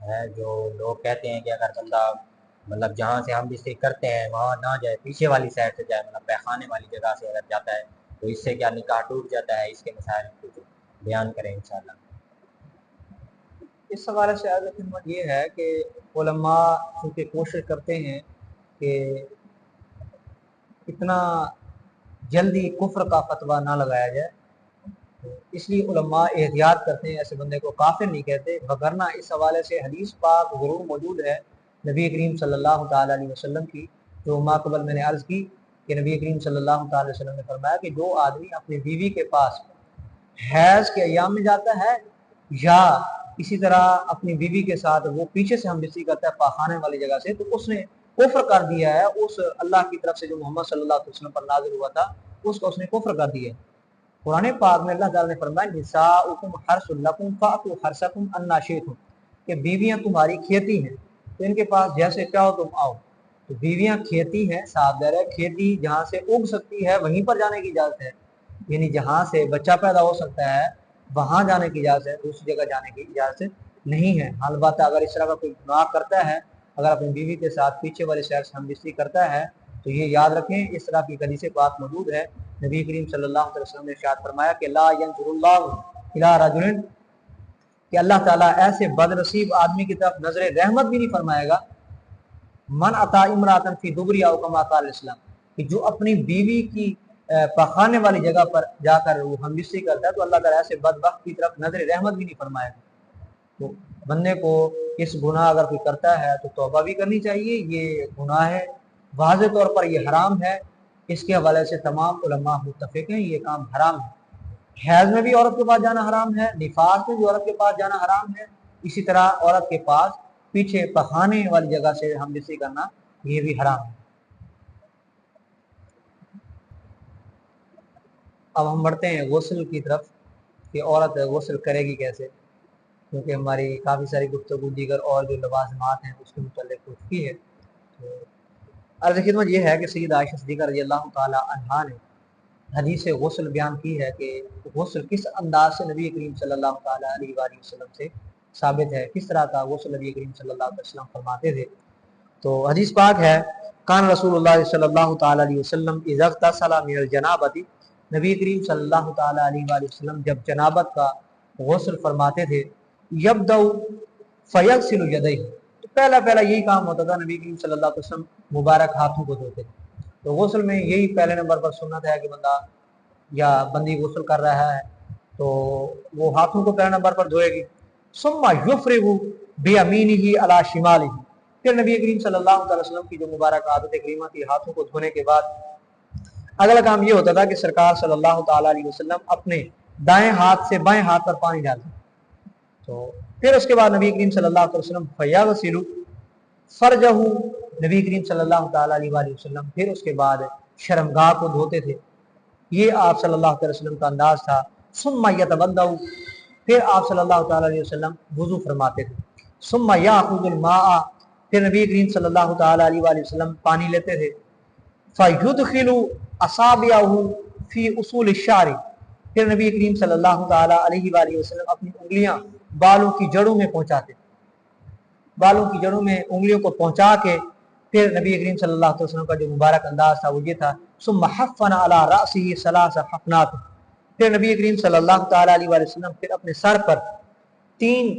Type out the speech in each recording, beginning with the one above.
ہے جو لوگ کہتے ہیں کہ اگر بندہ مطلب جہاں سے ہم بستری کرتے ہیں وہاں نہ جائے، پیچھے والی سائڈ سے جائے، مطلب پیخانے والی جگہ سے اگر جاتا ہے تو اس سے کیا نکاح ٹوٹ جاتا ہے؟ اس کے مسائل کچھ بیان کریں انشاءاللہ۔ اس حوالے سے عرض خدمت یہ ہے کہ علماء چونکہ کوشش کرتے ہیں کہ اتنا جلدی کفر کا فتویٰ نہ لگایا جائے، اس لیے علماء احتیاط کرتے ہیں، ایسے بندے کو کافر نہیں کہتے، وگرنہ اس حوالے سے حدیث پاک ضرور موجود ہے نبی کریم صلی اللہ تعالیٰ علیہ وسلم کی، جو ما قبل میں نے عرض کی کہ نبی کریم صلی اللہ تعالیٰ علیہ وسلم نے فرمایا کہ جو آدمی اپنی بیوی کے پاس حیض کے ایام میں جاتا ہے یا اسی طرح اپنی بیوی کے ساتھ وہ پیچھے سے ہم بستری کرتا ہے پاخانے والی جگہ سے، تو اس نے کفر کر دیا ہے اس اللہ کی طرف سے جو محمد صلی اللہ علیہ وسلم پر نازل ہوا تھا، اس کو اس نے کفر کر دیا ہے۔ قرآن پاک میں اللہ تعالیٰ نے فرمایا نساؤکم حرث لکم فأتوا حرثکم انا شئتم، کہ بیویاں تمہاری کھیتی ہیں تو ان کے پاس جیسے چاہو تم آؤ۔ تو بیویاں کھیتی ہیں، صاف ظاہر ہے کھیتی جہاں سے اگ سکتی ہے وہیں پر جانے کی اجازت ہے، یعنی جہاں سے بچہ پیدا ہو سکتا ہے وہاں جانے کی اجازت ہے، دوسری جگہ جانے کی اجازت نہیں ہے۔ حال بات اگر اس طرح کا کوئی گناہ کرتا ہے، اگر اپنی بیوی کے ساتھ پیچھے والے شہر سے ہم بستری کرتا ہے تو یہ یاد رکھیں اس طرح کی حدیث پاک موجود ہے۔ نبی کریم صلی اللہ علیہ وسلم نے ارشاد فرمایا کہ لا ینظر اللہ الی رجل، کہ اللہ تعالیٰ ایسے بد نصیب آدمی کی طرف نظر رحمت بھی نہیں فرمائے گا، من اتا امراتن فی دبری او کما قال الاسلام، کہ جو اپنی بیوی کی پخانے والی جگہ پر جا کر وہ ہم بستری کرتا ہے تو اللہ تعالیٰ ایسے بدبخت کی طرف نظر رحمت بھی نہیں فرمائے گا۔ تو بندے کو اس گناہ اگر کوئی کرتا ہے تو توبہ بھی کرنی چاہیے، یہ گناہ ہے، واضح طور پر یہ حرام ہے، اس کے حوالے سے تمام علماء متفق ہیں یہ کام حرام ہے۔ حیض میں بھی عورت کے پاس جانا حرام ہے، نفاس میں بھی عورت کے پاس جانا حرام ہے، اسی طرح عورت کے پاس پیچھے پخانے والی جگہ سے ہم بستری کرنا یہ بھی حرام ہے۔ اب ہم بڑھتے ہیں غسل کی طرف کہ عورت غسل کرے گی کیسے، کیونکہ ہماری کافی ساری گفتگو دیگر اور جو لوازمات ہیں اس کے متعلق ہو چکی ہے۔ تو عرض خدمت یہ ہے کہ سید عائشہ صدیقہ رضی اللہ تعالی عنہا نے حدیث غسل بیان کی ہے کہ غسل کس انداز سے نبی کریم صلی اللہ تعالی علیہ وآلہ وسلم سے ثابت ہے، کس طرح کا غسل نبی کریم صلی اللہ علیہ وسلم فرماتے تھے۔ تو حدیث پاک ہے کان رسول اللہ صلی اللہ تعالی علیہ وسلم اذا اغتسل من الجنابۃ، نبی کریم صلی اللہ تعالی علیہ وآلہ وسلم جب جنابت کا غسل فرماتے تھے، یبدأ فیغسل یدیہ، تو پہلا یہی کام ہوتا تھا، نبی کریم صلی اللہ علیہ وسلم مبارک ہاتھوں کو دھوتے تھے۔ تو غسل میں یہی پہلے نمبر پر سنت ہے کہ بندہ یا بندی غسل کر رہا ہے تو وہ ہاتھوں کو پہلے نمبر پر دھوئے گی، ثم یفرغ بیمینہ علی شمالہ، پھر نبی کریم صلی اللہ علیہ وسلم کی جو مبارک عادت کریمہ تھی ہاتھوں کو دھونے کے بعد اگلا کام یہ ہوتا تھا کہ سرکار صلی اللہ تعالی علیہ وسلم اپنے دائیں ہاتھ سے بائیں ہاتھ پر پانی ڈالتے، تو پھر اس کے بعد نبی کریم صلی اللہ علیہ وسلم فیغسل فرجہ، نبی کریم صلی اللہ تعالی علیہ وآلہ وسلم پھر اس کے بعد شرمگاہ کو دھوتے تھے، یہ آپ صلی اللہ علیہ وسلم کا انداز تھا۔ ثم یتوضأ، پھر آپ صلی اللہ تعالی علیہ وسلم وضو فرماتے تھے۔ ثم یاخذ الماء، پھر نبی کریم صلی اللہ تعالی علیہ وآلہ وسلم پانی لیتے تھے۔ فیدخل اصابعہ فی اصول الشعر، پھر نبی کریم صلی اللہ تعالی علیہ وآلہ وسلم اپنی انگلیاں بالوں کی جڑوں میں پہنچاتے، بالوں کی جڑوں میں انگلیوں کو پہنچا کے پھر نبی کریم صلی اللہ علیہ وسلم کا جو مبارک انداز تھا وہ یہ تھا، ثم حفن علی رأسہ ثلاث حفنات، پھر نبی کریم صلی اللہ تعالی علیہ وآلہ وسلم پھر اپنے سر پر 3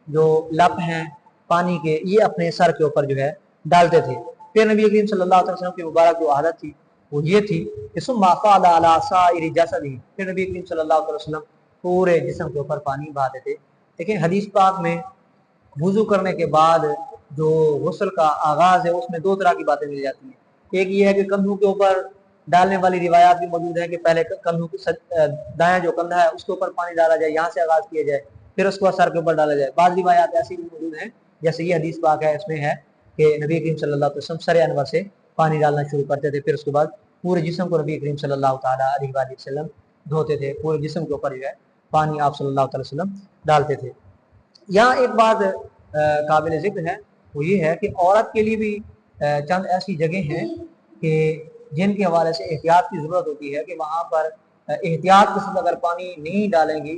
جو لپ ہیں پانی کے یہ اپنے سر کے اوپر جو ہے ڈالتے تھے۔ پھر نبی کریم صلی اللہ علیہ وسلم کی مبارک جو عادت تھی وہ یہ تھی کہ ثم افاض علی سائر جسدہ، پھر نبی کریم صلی اللہ علیہ وسلم پورے جسم کے اوپر پانی بہاتے تھے۔ لیکن حدیث پاک میں وضو کرنے کے بعد جو غسل کا آغاز ہے اس میں 2 طرح کی باتیں مل جاتی ہیں، ایک یہ ہے کہ کندھوں کے اوپر ڈالنے والی روایات بھی موجود ہیں کہ پہلے کندھوں کی دایاں جو کندھا ہے اس کے اوپر پانی ڈالا جائے، یہاں سے آغاز کیا جائے، پھر اس کو سر کے اوپر ڈالا جائے۔ بعض روایات ایسی بھی موجود ہیں جیسے یہ حدیث پاک ہے، اس میں ہے کہ نبی کریم صلی اللہ علیہ وسلم سر انور سے پانی ڈالنا شروع کرتے تھے، پھر اس کے بعد پورے جسم کو نبی کریم صلی اللہ تعالی علیہ وآلہ وسلم دھوتے تھے، پورے جسم کے اوپر جو ہے پانی آپ صلی اللہ تعالی وسلم ڈالتے تھے۔ یہاں ایک بات قابل ذکر ہے وہ یہ ہے کہ عورت کے لیے بھی چند ایسی جگہیں ہیں کہ جن کے حوالے سے احتیاط کی ضرورت ہوتی ہے کہ وہاں پر احتیاط کے ساتھ اگر پانی نہیں ڈالیں گی